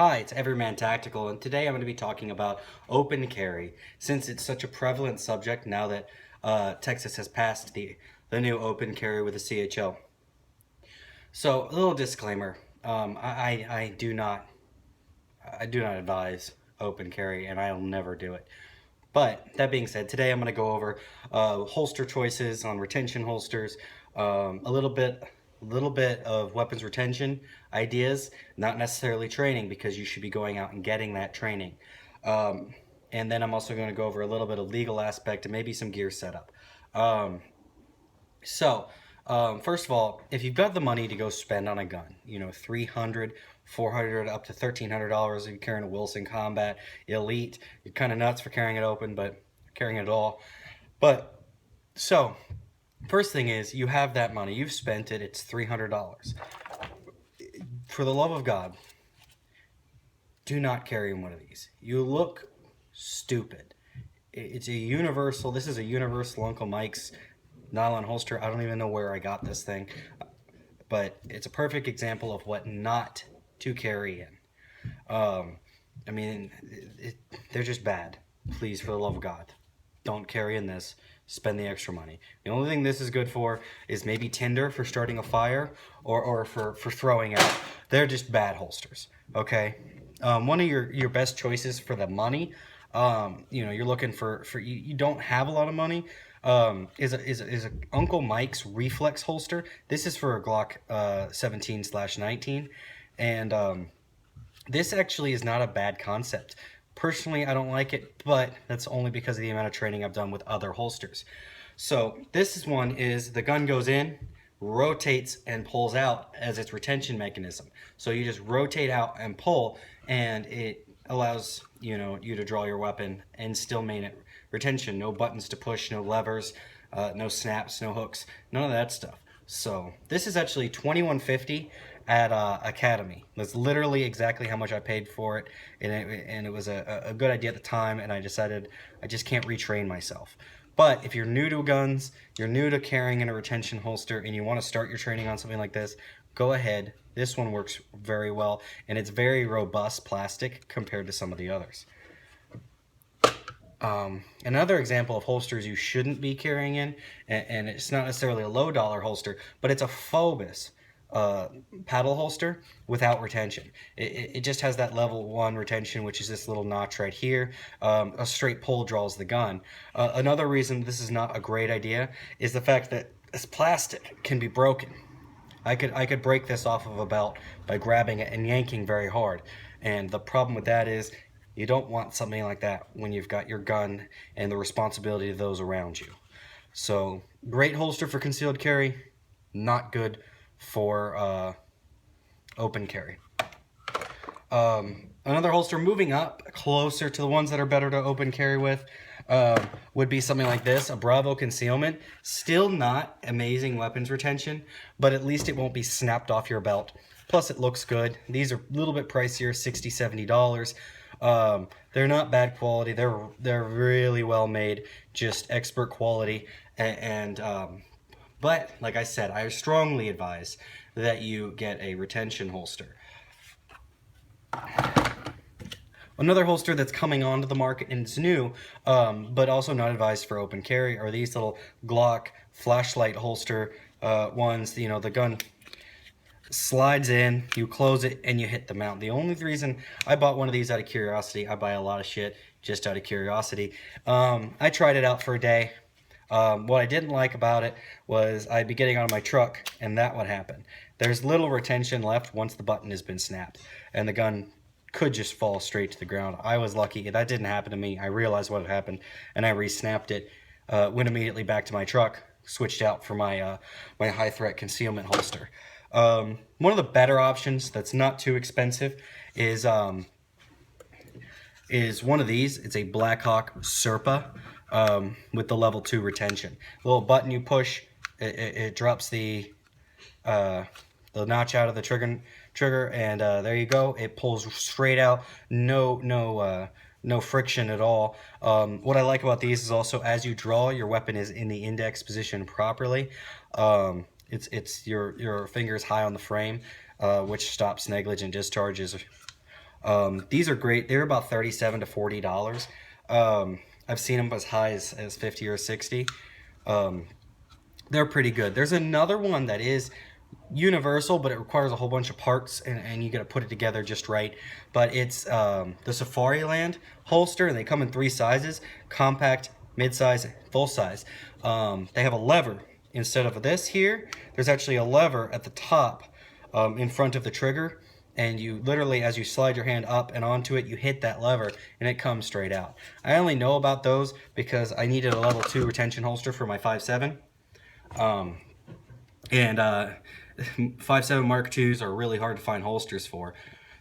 Hi, it's Everyman Tactical, and today I'm going to be talking about open carry, since it's such a prevalent subject now that Texas has passed the new open carry with the CHL. So, a little disclaimer: I do not advise open carry, and I'll never do it. But that being said, today I'm going to go over holster choices on retention holsters, a little bit of weapons retention ideas, not necessarily training because you should be going out and getting that training. Um, and then I'm also going to go over a little bit of legal aspect and maybe some gear setup. Um, so, first of all, if you've got the money to go spend on a gun, $300, $400, up to $1,300 if you're carrying a Wilson Combat Elite, you're kind of nuts for carrying it open, but carrying it all. But, so, first thing is, you have that money, you've spent it, it's $300. For the love of God, do not carry one of these. You look stupid. It's a universal, this is a universal Uncle Mike's nylon holster. I don't even know where I got this thing, but it's a perfect example of what not to carry in. I mean, they're just bad. Please, for the love of God, don't carry in this. Spend the extra money. The only thing this is good for is maybe tinder for starting a fire or for throwing out. They're just bad holsters, okay? One of your best choices for the money, you're looking for you don't have a lot of money, is a Uncle Mike's reflex holster. This is for a Glock 17/19, and this actually is not a bad concept. Personally, I don't like it, but that's only because of the amount of training I've done with other holsters. So this one is the gun goes in, rotates, and pulls out as its retention mechanism. So you just rotate out and pull, and it allows you to draw your weapon and still maintain retention. No buttons to push, no levers, no snaps, no hooks, none of that stuff. So this is actually $21.50 at Academy. That's literally exactly how much I paid for it, and it was a good idea at the time, and I decided I just can't retrain myself. But if you're new to guns, you're new to carrying in a retention holster, and you want to start your training on something like this, go ahead. This one works very well, and it's very robust plastic compared to some of the others. Another example of holsters you shouldn't be carrying in, and it's not necessarily a low dollar holster, but it's a Fubus paddle holster without retention. It just has that level 1 retention, which is this little notch right here. A straight pull draws the gun. Another reason this is not a great idea is the fact that this plastic can be broken. I could break this off of a belt by grabbing it and yanking very hard, and the problem with that is you don't want something like that when you've got your gun and the responsibility of those around you. So, great holster for concealed carry, not good for open carry. Another holster moving up closer to the ones that are better to open carry with would be something like this, a Bravo concealment. Still not amazing weapons retention, but at least it won't be snapped off your belt. Plus it looks good. These are a little bit pricier, $60, $70. They're not bad quality. They're really well made, just expert quality. But like I said, I strongly advise that you get a retention holster. Another holster that's coming onto the market and it's new, but also not advised for open carry, are these little Glock Flashlight holster ones. The gun slides in, you close it, and you hit the mount. The only reason I bought one of these out of curiosity, I buy a lot of shit just out of curiosity. I tried it out for a day. What I didn't like about it was I'd be getting out of my truck, and that would happen. There's little retention left once the button has been snapped, and the gun could just fall straight to the ground. I was lucky. That didn't happen to me. I realized what had happened, and I re-snapped it, went immediately back to my truck, switched out for my high-threat concealment holster. One of the better options that's not too expensive is one of these. It's a Blackhawk Serpa with the level 2 retention. The little button you push, it drops the notch out of the trigger, and there you go. It pulls straight out. No friction at all. What I like about these is also as you draw, your weapon is in the index position properly. It's your fingers high on the frame, which stops negligent discharges These are great. They're about $37 to $40. I've seen them as high as 50 or 60. They're pretty good. There's another one that is universal, but it requires a whole bunch of parts, and you got to put it together just right. But it's the Safariland holster, and they come in 3 sizes: compact, mid-size, full size. They have a lever. Instead of this here, there's actually a lever at the top in front of the trigger, and you literally, as you slide your hand up and onto it, you hit that lever and it comes straight out. I only know about those because I needed a level 2 retention holster for my 5.7. And 5.7 Mark IIs are really hard to find holsters for.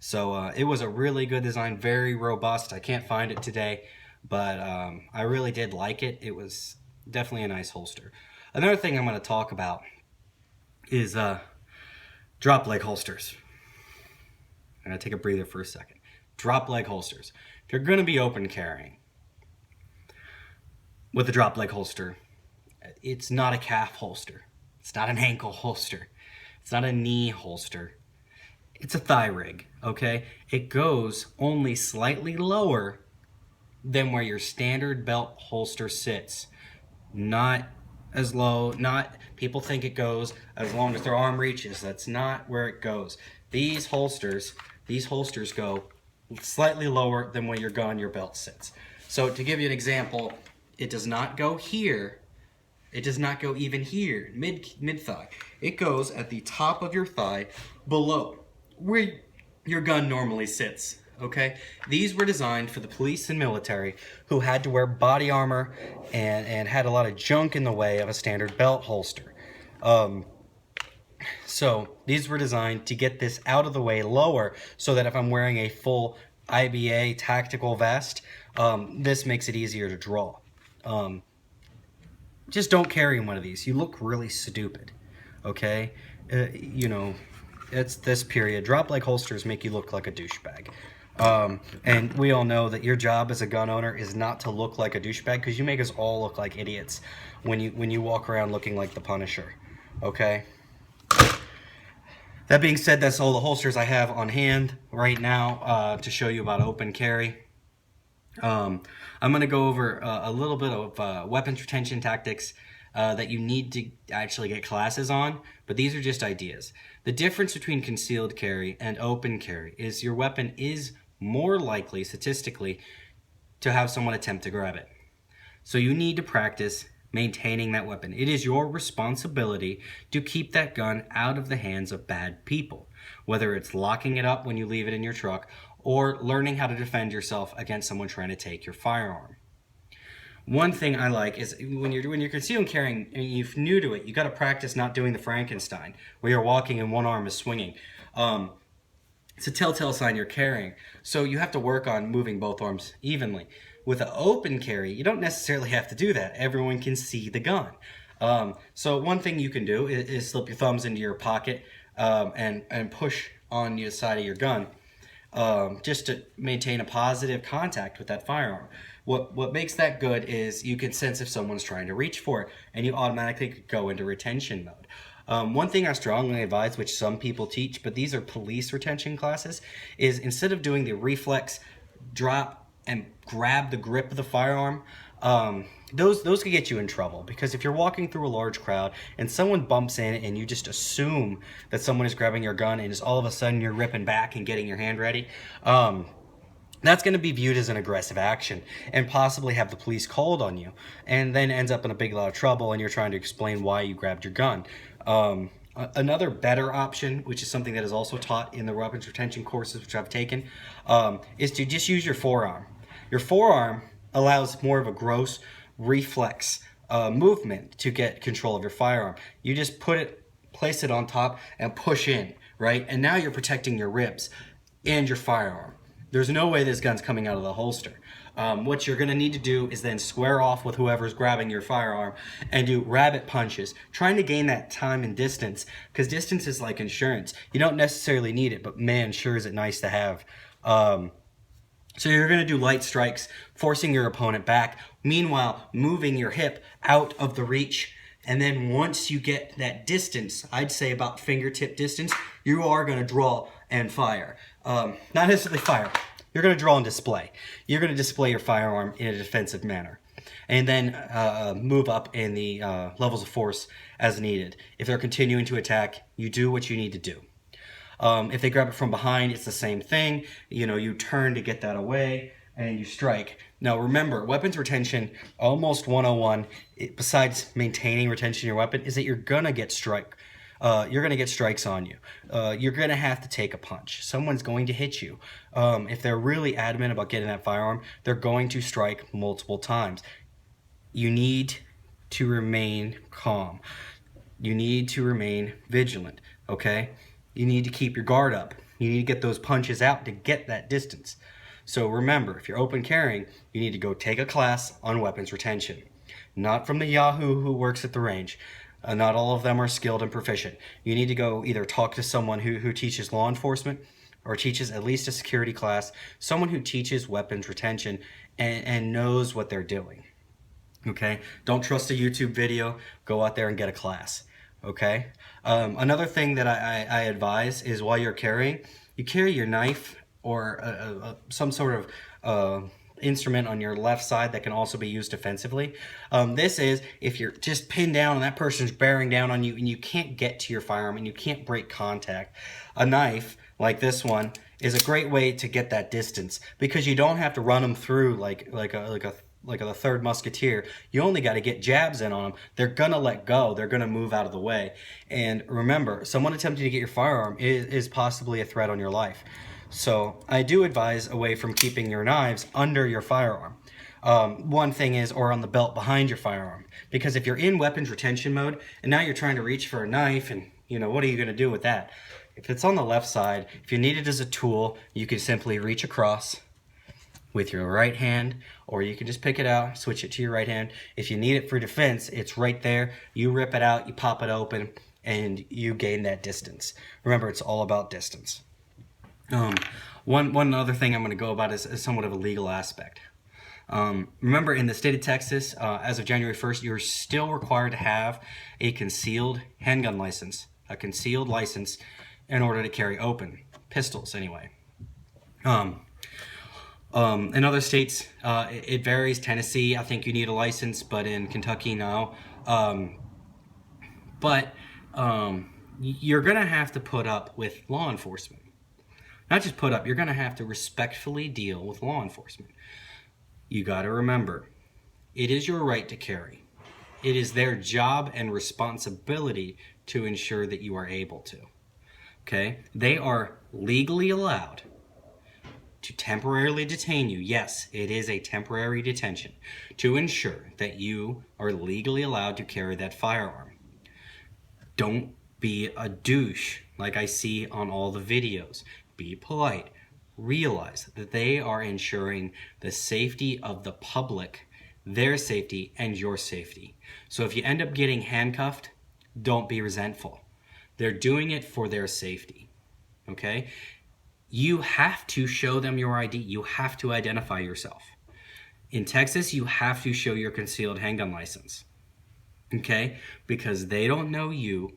So it was a really good design, very robust. I can't find it today, but I really did like it. It was definitely a nice holster. Another thing I'm going to talk about is drop leg holsters. I'm going to take a breather for a second. Drop leg holsters. If you're going to be open carrying with a drop leg holster, it's not a calf holster. It's not an ankle holster. It's not a knee holster. It's a thigh rig, okay? It goes only slightly lower than where your standard belt holster sits. Not as low, people think it goes as long as their arm reaches. That's not where it goes. These holsters go slightly lower than where your belt sits. So to give you an example, it does not go here. It does not go even here, mid thigh. It goes at the top of your thigh below where your gun normally sits, okay? These were designed for the police and military who had to wear body armor and had a lot of junk in the way of a standard belt holster. So these were designed to get this out of the way lower so that if I'm wearing a full IBA tactical vest, this makes it easier to draw. Just don't carry one of these. You look really stupid, okay? You know, it's this period. Drop leg holsters make you look like a douchebag. And we all know that your job as a gun owner is not to look like a douchebag, because you make us all look like idiots when you walk around looking like the Punisher, okay? That being said, that's all the holsters I have on hand right now to show you about open carry. I'm going to go over a little bit of weapons retention tactics that you need to actually get classes on, but these are just ideas. The difference between concealed carry and open carry is your weapon is more likely, statistically, to have someone attempt to grab it. So you need to practice maintaining that weapon. It is your responsibility to keep that gun out of the hands of bad people, whether it's locking it up when you leave it in your truck or learning how to defend yourself against someone trying to take your firearm. One thing I like is when you're concealed carrying and you're new to it, you got to practice not doing the Frankenstein where you're walking and one arm is swinging. It's a telltale sign you're carrying. So you have to work on moving both arms evenly. With an open carry, you don't necessarily have to do that. Everyone can see the gun. So one thing you can do is slip your thumbs into your pocket and push on the side of your gun just to maintain a positive contact with that firearm. What makes that good is you can sense if someone's trying to reach for it, and you automatically go into retention mode. One thing I strongly advise, which some people teach, but these are police retention classes, is instead of doing the reflex drop and grab the grip of the firearm, those could get you in trouble, because if you're walking through a large crowd and someone bumps in and you just assume that someone is grabbing your gun and just all of a sudden you're ripping back and getting your hand ready, that's going to be viewed as an aggressive action and possibly have the police called on you, and then ends up in a big lot of trouble and you're trying to explain why you grabbed your gun. Another better option, which is something that is also taught in the weapons retention courses which I've taken, is to just use your forearm. Your forearm allows more of a gross reflex movement to get control of your firearm. You just place it on top and push in, right? And now you're protecting your ribs and your firearm. There's no way this gun's coming out of the holster. What you're going to need to do is then square off with whoever's grabbing your firearm and do rabbit punches, trying to gain that time and distance, because distance is like insurance. You don't necessarily need it, but man, sure is it nice to have. So you're going to do light strikes, forcing your opponent back, meanwhile moving your hip out of the reach. And then once you get that distance, I'd say about fingertip distance, you are going to draw and fire. Not necessarily fire. You're going to draw and display. You're going to display your firearm in a defensive manner. And then move up in the levels of force as needed. If they're continuing to attack, you do what you need to do. If they grab it from behind, it's the same thing. You turn to get that away and you strike. Now remember, weapons retention, almost 101, besides maintaining retention of your weapon, is that you're going to get you're going to get strikes on you. You're going to have to take a punch. Someone's going to hit you. If they're really adamant about getting that firearm, they're going to strike multiple times. You need to remain calm. You need to remain vigilant, okay? You need to keep your guard up. You need to get those punches out to get that distance. So remember, if you're open carrying, you need to go take a class on weapons retention. Not from the Yahoo who works at the range. Not all of them are skilled and proficient. You need to go either talk to someone who teaches law enforcement or teaches at least a security class, someone who teaches weapons retention and knows what they're doing. Okay? Don't trust a YouTube video. Go out there and get a class. Okay? Another thing that I advise is while you're carrying, you carry your knife or some sort of instrument on your left side that can also be used defensively. This is if you're just pinned down and that person's bearing down on you and you can't get to your firearm and you can't break contact. A knife like this one is a great way to get that distance because you don't have to run them through like the third musketeer. You only got to get jabs in on them. They're gonna let go. They're gonna move out of the way. And remember, someone attempting to get your firearm is possibly a threat on your life. So I do advise away from keeping your knives under your firearm. One thing is, or on the belt behind your firearm. Because if you're in weapons retention mode, and now you're trying to reach for a knife, and what are you gonna do with that? If it's on the left side, if you need it as a tool, you can simply reach across with your right hand, or you can just pick it out, switch it to your right hand. If you need it for defense, it's right there. You rip it out, you pop it open, and you gain that distance. Remember, it's all about distance. One other thing I'm going to go about is somewhat of a legal aspect. Remember, in the state of Texas, as of January 1st, you're still required to have a concealed handgun license, a concealed license, in order to carry open pistols, anyway. In other states, it varies. Tennessee, I think you need a license, but in Kentucky, no. You're going to have to put up with law enforcement. Not just put up, you're going to have to respectfully deal with law enforcement. You got to remember, it is your right to carry. It is their job and responsibility to ensure that you are able to. Okay? They are legally allowed to temporarily detain you. Yes, it is a temporary detention to ensure that you are legally allowed to carry that firearm. Don't be a douche like I see on all the videos. Be polite. Realize that they are ensuring the safety of the public, their safety, and your safety. So if you end up getting handcuffed, don't be resentful. They're doing it for their safety. Okay? You have to show them your ID. You have to identify yourself. In Texas, you have to show your concealed handgun license. Okay? Because they don't know you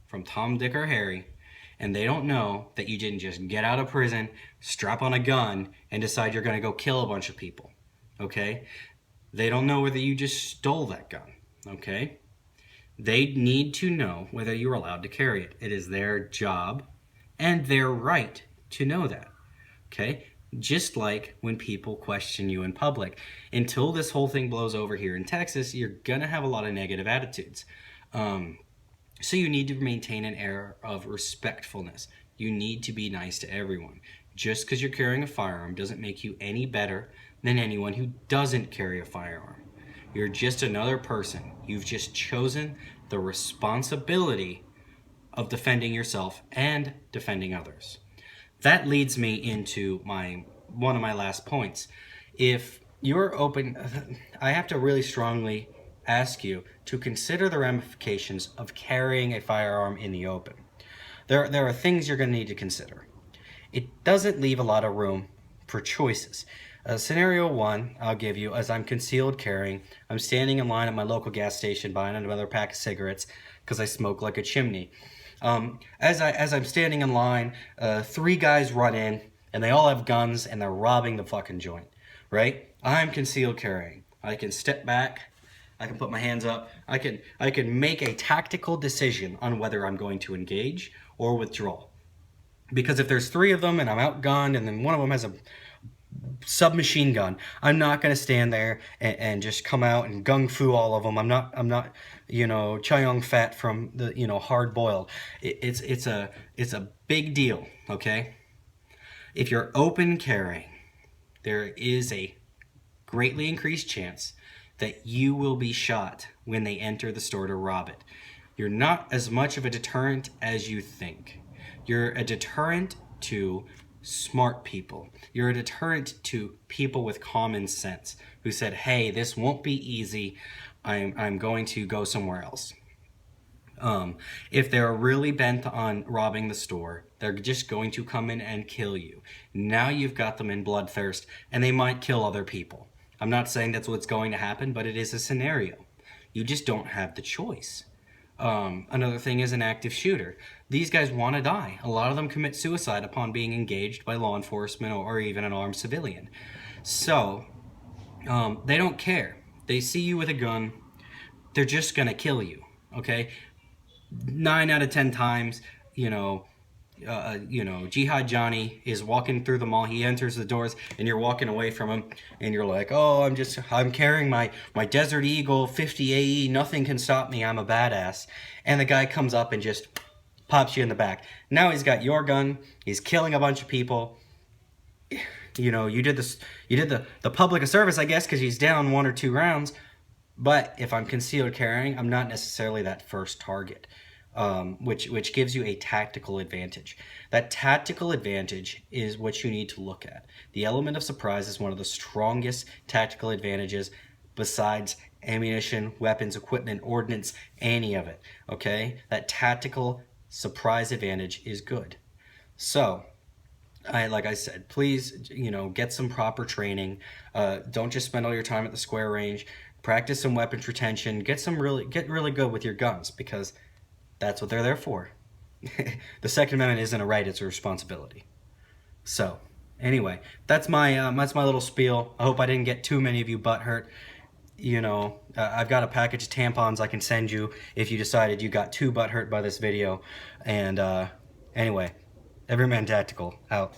from Tom, Dick, or Harry. And they don't know that you didn't just get out of prison, strap on a gun, and decide you're going to go kill a bunch of people. Okay? They don't know whether you just stole that gun. Okay? They need to know whether you're allowed to carry it. It is their job and their right to know that. Okay? Just like when people question you in public. Until this whole thing blows over here in Texas, you're going to have a lot of negative attitudes. So you need to maintain an air of respectfulness. You need to be nice to everyone. Just because you're carrying a firearm doesn't make you any better than anyone who doesn't carry a firearm. You're just another person. You've just chosen the responsibility of defending yourself and defending others. That leads me into one of my last points. If you're open, I have to really strongly ask you to consider the ramifications of carrying a firearm in the open. There are things you're going to need to consider. It doesn't leave a lot of room for choices. Scenario one I'll give you is I'm concealed carrying. I'm standing in line at my local gas station buying another pack of cigarettes because I smoke like a chimney. As I'm standing in line, 3 guys run in, and they all have guns, and they're robbing the fucking joint, right? I'm concealed carrying. I can step back. I can put my hands up. I can make a tactical decision on whether I'm going to engage or withdraw. Because if there's 3 of them and I'm outgunned, and then one of them has a submachine gun, I'm not going to stand there and just come out and gung fu all of them. I'm not Chayong Fat from the hard boiled. It's a big deal. Okay, if you're open carrying, there is a greatly increased chance that you will be shot when they enter the store to rob it. You're not as much of a deterrent as you think. You're a deterrent to smart people. You're a deterrent to people with common sense who said, hey, this won't be easy. I'm going to go somewhere else. If they're really bent on robbing the store, they're just going to come in and kill you. Now you've got them in bloodthirst, and they might kill other people. I'm not saying that's what's going to happen, but it is a scenario. You just don't have the choice. Another thing is an active shooter. These guys want to die. A lot of them commit suicide upon being engaged by law enforcement or even an armed civilian. So, they don't care. They see you with a gun, they're just going to kill you, okay? 9 out of 10 times, Jihad Johnny is walking through the mall. He enters the doors, and you're walking away from him, and you're like, "Oh, I'm carrying my Desert Eagle 50 AE. Nothing can stop me. I'm a badass." And the guy comes up and just pops you in the back. Now he's got your gun. He's killing a bunch of people. You did this. You did the public a service, I guess, because he's down 1 or 2 rounds. But if I'm concealed carrying, I'm not necessarily that first target. Which gives you a tactical advantage. That tactical advantage is what you need to look at. The element of surprise is one of the strongest tactical advantages besides ammunition, weapons, equipment, ordnance, any of it. Okay? That tactical surprise advantage is good. So, like I said, please, get some proper training. Don't just spend all your time at the square range. Practice some weapons retention. Get really good with your guns, because that's what they're there for. The Second Amendment isn't a right, it's a responsibility. So, anyway, that's my little spiel. I hope I didn't get too many of you butthurt. I've got a package of tampons I can send you if you decided you got too butthurt by this video. And anyway, Everyman Tactical, out.